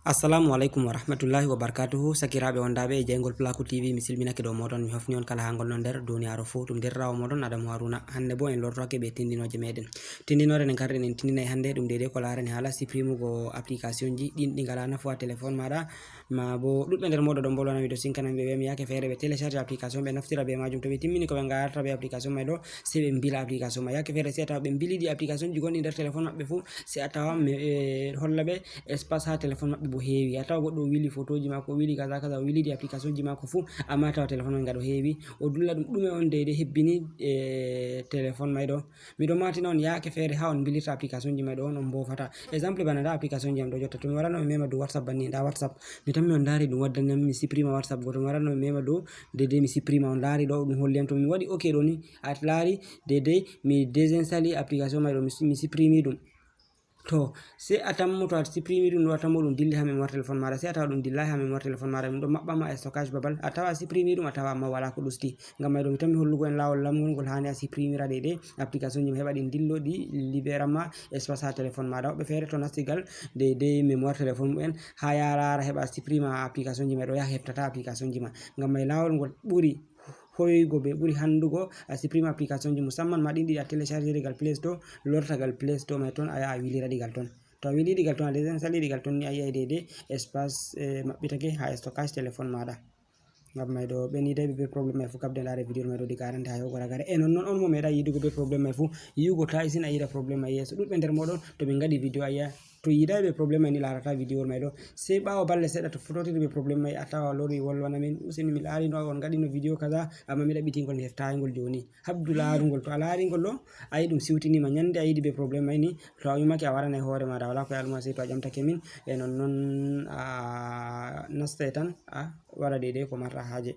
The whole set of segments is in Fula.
Assalamu alaikum warahmatullahi wabarakatuhu sakiraɓe wondaɓe e jeygol Plaku TV mi silminake dow moɗon mi hofni on kala ha gonɗon nder duniyaro fou ɗum derrawo moɗon Adamu Haruna. Hande bo en lortoke ɓe tindinoje meɗen. Tindinore nde garɗen en tindinay hande ɗum dede ko larani hala supprimugo application ji ɗin ɗi ngala nafu ha téléphone maɗa, ma bo ɗuɗɓe nder moɗo ɗon bolwana miɗo sinkana ɓe wiyami yake fere ɓe télécharge application ɓe naftira be majum, to ɓe timmini ko ɓe garata be application mai ɗo sai ɓe bila application mai. Yake fere sai a tawa ɓe biliɗi application ji gonɗi nder téléphone maɓɓe fou sai a tawa holla ɓe espace ha téléphone maɓɓe bo heewi. A tawa goɗɗo o wili photoji mako, o wili kaza kaza, o wili di application ji mako fou, amma tawa téléphone mai ngaɗo heewi o dulla ɗum ɗume on dede hebbini téléphone mai ɗo. Miɗo matina on yake fere ha on bilirta application ji mai ɗo on bofata. Exemple bana nda application ji am ɗo jotta to mi warano mi mema dow WhatsApp banni, nda WhatsApp mi tammi on dari ɗum waddani mi supprima WhatsApp go, to mi warano mi mema dow dede mi supprima on lari ɗo ɗum holli am to mi waɗi ok ɗo ni a lari dede mi désinstali application mai ɗo mi supprimi ɗum. To sai a tammo to a supprimi ɗum ɗo a tammo ɗum dilli ha mémoire téléphone maɗa, sai a tawa ɗum dillai ha mémoire téléphone maɗa, ɗum ɗo maɓɓama e stockage babal, a tawa a supprimi ɗum a tawa amma wala ko ɗusti. Ngam mai ɗo mi tammi hollugo en lawol lamgol ngol hani a supprimira dede application ji ma heɓa ɗin dillo ɗi libéranma espace ha téléphone maɗa. Woɓɓe fere to nastigal dede mémoire téléphone mumen ha yalara heɓa supprima application ji mai ɗo yaha heftata application ji ma. Ngam mai lawol ngol ɓuri hoygo be ɓuri handugo a supprime application ji musamman ma ɗin ɗi a télécharge digal Play Store, lortagal Play Store mai ton a yaha a wilira digal ton. To a wili digal ton a désinstali digal ton ni a yiyai dede espace maɓɓitake ha stockage téléphone maɗa. Ngam mai ɗo ɓe ni dai ɓe probléme mai fou kabde lare vidéo mai ɗo diga arande ha yahugo ragare e non on mo meɗa yidugo be probléme mai fou yiwugo ta isin a yiɗa probléme mai yeso. Ɗuɗɓe nder moɗon to min gaɗi vidéo a yiya to yidai be probléme mai ni larata vidéo mai ɗo, sai ɓawo balle seɗɗa to fototiri be probléme mai a tawa lori wolwana min useni mi lari no on gaɗino vidéo kaza amma mi ɗaɓɓitingol mi heftayi ngol joni, habdu larugol, to a lari ngol ɗo a yi ɗum siwtinima nyande a yiɗi be probléme mai ni to a umake a waranai hore maɗa wala ko yaluma sai to a ƴamtake min e non a nastai tan a waɗa dede ko marɗa haje.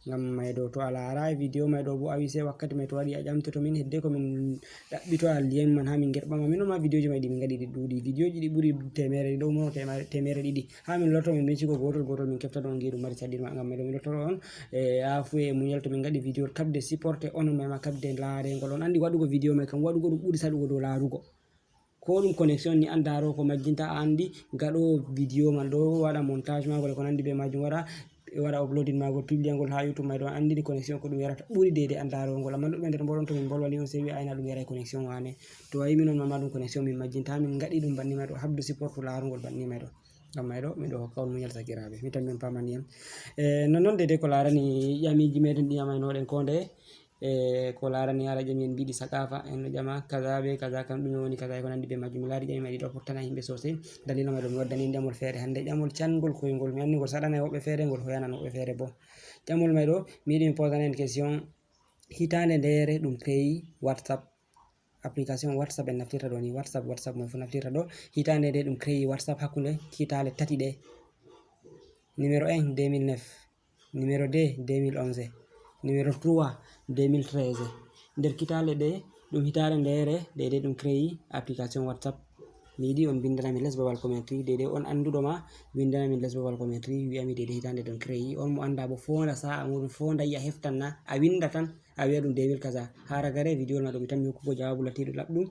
Ngam mai ɗo to a larai vidéo mai ɗo bo a wi sai wakkati mai to waɗi a ƴamtoto min hedde ko min ɗaɓɓito lien man ha min gerɓama min ma vidéo ji mai ɗi min gaɗi ɗi ɗuɗi, vidéo ji ɗi ɓuri temere ɗo mo temere ɗiɗi ha min lorto min binciko gotol gotol min kefta ɗon giɗum mari caɗirma. Ngam mai ɗo min lottoro on afu e muñal to min gaɗi vidéo kabde supporté onon mai ma kabde larengol. On andi waɗugo vidéo mai kam waɗugo ɗum ɓuri saɗugo dow larugo, ko ɗum connexion ni an daro ko majjinta a andi gaɗo vidéo man ɗo waɗa montage magol ko nandi be majum waɗa uploading magol publia ngol ha YouTube mai ɗo andi ni connexion ko ɗum yarata ɓuri dede an darogol. Amma ɗuɓɓe nder moɗon to min bolwani on sai wi ayna ɗum yaray connexion wane, to ayi minon ma ɗum connexion min majjinta min gaɗi ɗum banni mai ɗo habdu support larugol banni mai ɗo. Ngam mai ɗo miɗo hokka on muñal sakiraɓe mi tammi on pamani yam nonnon dede ko larani ƴamiji meɗen ɗi ƴamainoɗen ko nde ko larani hala ƴami en mbiɗi sakafa en ɗo ƴama kaza be kaza kam ɗume woni kaza e ko nandi be majum. Mi lari ƴami mai ɗi ɗo fottana himɓe sosai, dalila mai ɗo mi waddani ƴamol fere hande, ƴamol cangol koygol mi andi ngol saɗanai woɓɓe fere ngol hoyanan woɓɓe fere bo. Ƴamol mai ɗo mi yiɗi mi posana en question hitande ndere ɗum créi WhatsApp application WhatsApp en naftirta ɗo ni WhatsApp mai fu naftirta ɗo hitande nde ɗum créi WhatsApp hakkunde hitande tati ɗe. Numéro 1 2009, numéro 2 2011, numéro 3 2013. nder kitale ɗe ɗum hitande ndere dede ɗum créi application WhatsApp. Mi yiɗi on bindanami les babal commentary dede on anduɗo ma bindanami les babal commentary wiyami dede hitande ɗum créi. On mo anda bo fonda sa'a muɗum, fonda yi'a heftan na a winda tan a wiya ɗum 2000 ha ragare vidéo ma ɗo mi tammi hokkugo jawabu latiɗo laɓɗum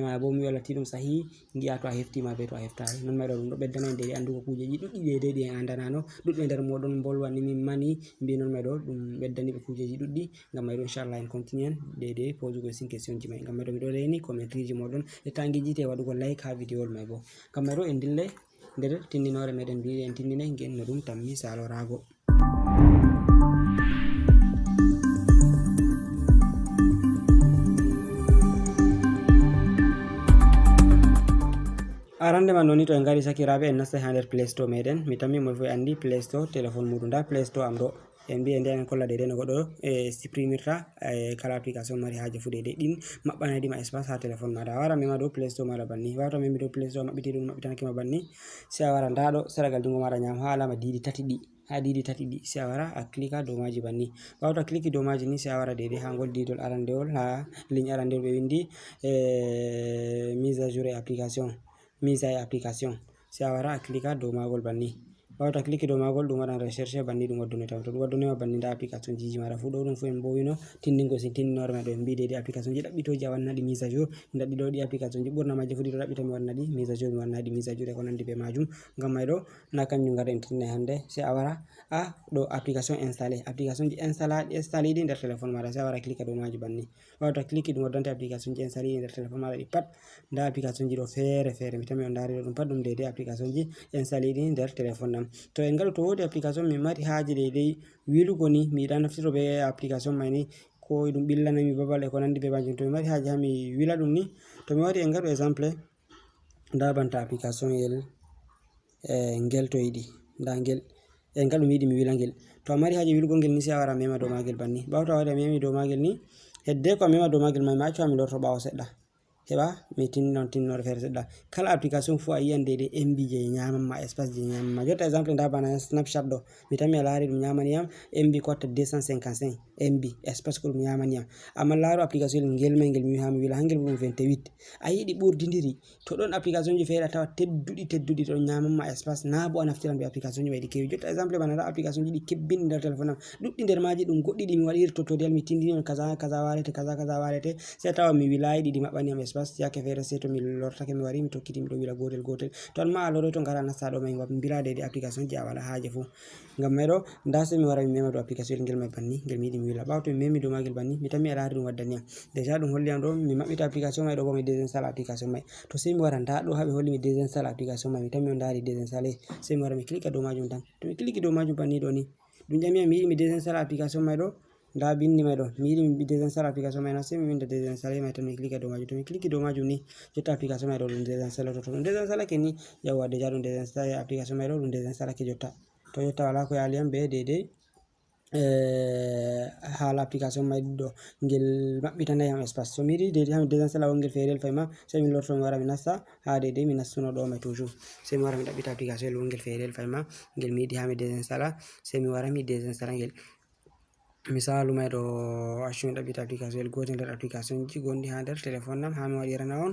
ma bo mi wiya latiɗum sahihi gi'a to a heftima be to a heftayi. Non mai ɗo ɗum ɗo ɓeddana en dede andugo kujeji ɗuɗɗi dede ɗi en andanano. Ɗuɗɓe nder moɗon bolwani min mani mbi non mai ɗo ɗum ɓeddani ɓe kujeji ɗuɗɗi. Ngam mai ɗo inchallah en continue en dede posugo sin question ji mai. Ngam mai ɗo miɗo reni commentary ji moɗon e tangijite waɗugo like ha vidéo mai bo. Ngam mai ɗo en dillai nder tindinore meɗen mbiɗi en tindinai gen no ɗum tammi salorago. Arande man noni to en gari sakiraɓe en nastai ha nder Play Store meɗen, mi tammi mo fu andi Play Store téléphone muɗum. Nda Play Store am ɗo en mbi en kolla dede no goɗɗo supprimirta kala application mari haje fu dede ɗin maɓɓanai ɗima espace ha téléphone maɗa. A wara mema dow Play Store maɗa banni, wawata memi dow Play Store maɓɓiti ɗum maɓɓitanakima banni, sai a wara nda ɗo seragal jungo maɗa nyamo ha alama didi tati ɗi, ha didi tati ɗi sai a wara a clika dow maji banni. Ɓawo to a cliki dow maji ni sai a wara dede ha ngol didol arandewol ha ligne arandewol ɓe windi mise à jour application, mise à application, sai a wara a clika dow magol banni. wawata clique do magol dum wadan recherche bandi dum waddune taw to dum waddune ma bandi da application ji mara fu do dum fu en bowino tindingo sin tindinore ma do en bide de application ji dabbitoji wanna di mise à jour ndaddi do di application ji burna maji fu di do dabbito mi wanna di mise à jour mi wanna di mise à jour e ko nandi be majum ngam may do na kanjum ngada en tinne hande se awara do application ji installé di der telephone mara se awara clique do maji banni wawata clique dum waddante application ji installé di der telephone mara di pat da application ji do fere mi tami on dari dum pat dum de application ji installé di der telephone nam to en ngado to wodi application mi mari haaje de wilugo ni mi dan naftiro be application mai ni ko dum billana mi babal e ko nandi be majum to mi mari haaje ha mi wila dum ni to mi wari en ngado exemple da banta application ngel to yidi da ngel en ngado mi yidi mi wila ngel to mari haaje wilugo ngel ni se awara mema do magel banni bawta wari memi do magel ni hedde ko mema do magel mai ma accu mi lorto bawo sedda heba mi tinno fere sedda kala application fu ayi de MB je nyamam ma espace je nyamam ma jotta exemple da bana Snapchat do mi tammi laari dum nyamani yam MB cote 255 MB espace ko dum nyamani yam amma laaro application ngel mi ha mi wila hangel dum 28 ayi di burdindiri to don application ji fere tawa teddudi to nyamam ma espace na bo anaftiran be application ji di kewi jotta exemple bana da application ji di kebbin der telephone am duddi der maji dum goddi di mi wadi tutorial mi tindini kaza warete se tawa mi wilai di mabani am espace yake fere se to mi lortake mi wari mi tokkiti mi do wila gotel to ma aloro to ngara nasta do mai ngam bilade di application ji awala haaje fu ngam medo ndase mi wara mi mema do application ngel mai banni ngel mi yidi mi wila bawto mi memi do magel banni mi tammi alaari dum waddani am deja dum holli am do mi mabbita application mai do bo mi désinstall application mai to se mi wara nda do habe holli mi désinstall application mai mi tammi on dari désinstaller se mi wara mi clique do majum tan to mi clique do majum banni do ni dum jami mi yidi mi désinstall application mai do da bindi mai do mi yidi mi désinstall application mai na se mi winda désinstaller mai tan mi clique do majum to mi clique do majum ni jotta application mai do dum désinstall to dum désinstall ke ni yawa deja dum désinstall application mai do dum désinstall ke jotta to jotta wala ko yali am be dede hala application mai do ngel mabbitana yam espace so mi yidi dede ham désinstall ngel ferel fayma se mi lorto mi wara mi nasta ha dede mi nastuno do mai toujours se mi wara mi dabbita application ngel ferel fayma ngel mi yidi ha mi désinstall se mi wara mi désinstall ngel misalu mai do accu mi dabbita application gotel der application ji gondi ha der telephone nam ha mi wadirana on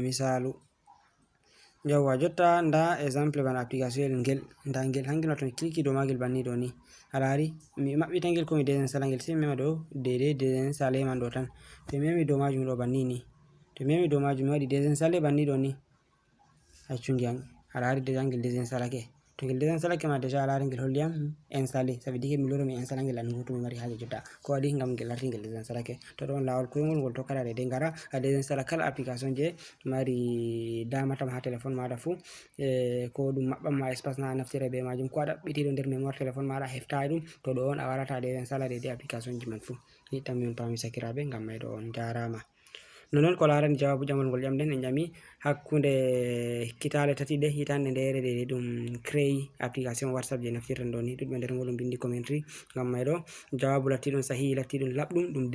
misalu yawa jotta nda exemple ban application ngel hangel to clique do magel banni do ni alari mi mabbita ngel ko mi désinstall ngel se mema do désinstall man do tan to memi do majum do banni ni to memi do majum wadi désinstall banni do ni accu ngian alari de ngel désinstall ke to ngel désinstall ke ma deja alari ngel holli am installé ça veut dire que mi loro mi install ngel an to mi mari haaje jotta ko wadi ngam ngel larti ngel désinstall ke to don lawol ko ngol to kala de ngara a désinstall kala application je mari dama tam ha telephone mada fu ko dum mabbam ma espace na naftira be majum ko dabbiti do der memoire telephone mada hefta dum to do on a warata désinstall de application ji man fu ni tam mi on pami sakirabe ngam may do on jarama non ko laarani jawabu jamol ngol jamden en jami hakkunde kitale tati de hitande ndere de dum créé application WhatsApp je naftirten do ni dudbe nder ngol bindi commentary ngam may do jawabu latti don sahihi latti dum labdum dum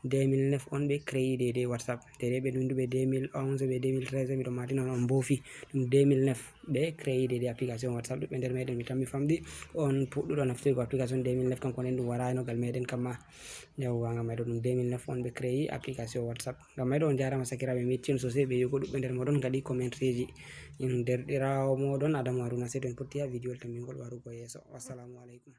2009 on be créé de WhatsApp de be dundu be 2011 be 2013 mi do mati non on bofi dum 2009 be créé de application WhatsApp dudbe nder meden mi tammi famdi on puddo naftirgo application 2009 kan ko nen dum warayno gal meden kamma yawa ngam may do dum 2009 on be créé application WhatsApp ngam may do on jarama sakirabe meccin sosai be yugo dudbe nder modon gadi commentary ji in derdirawo modon Adamu Haruna se den pottiya video tammi ngol warugo yeso. Wassalamu alaikum.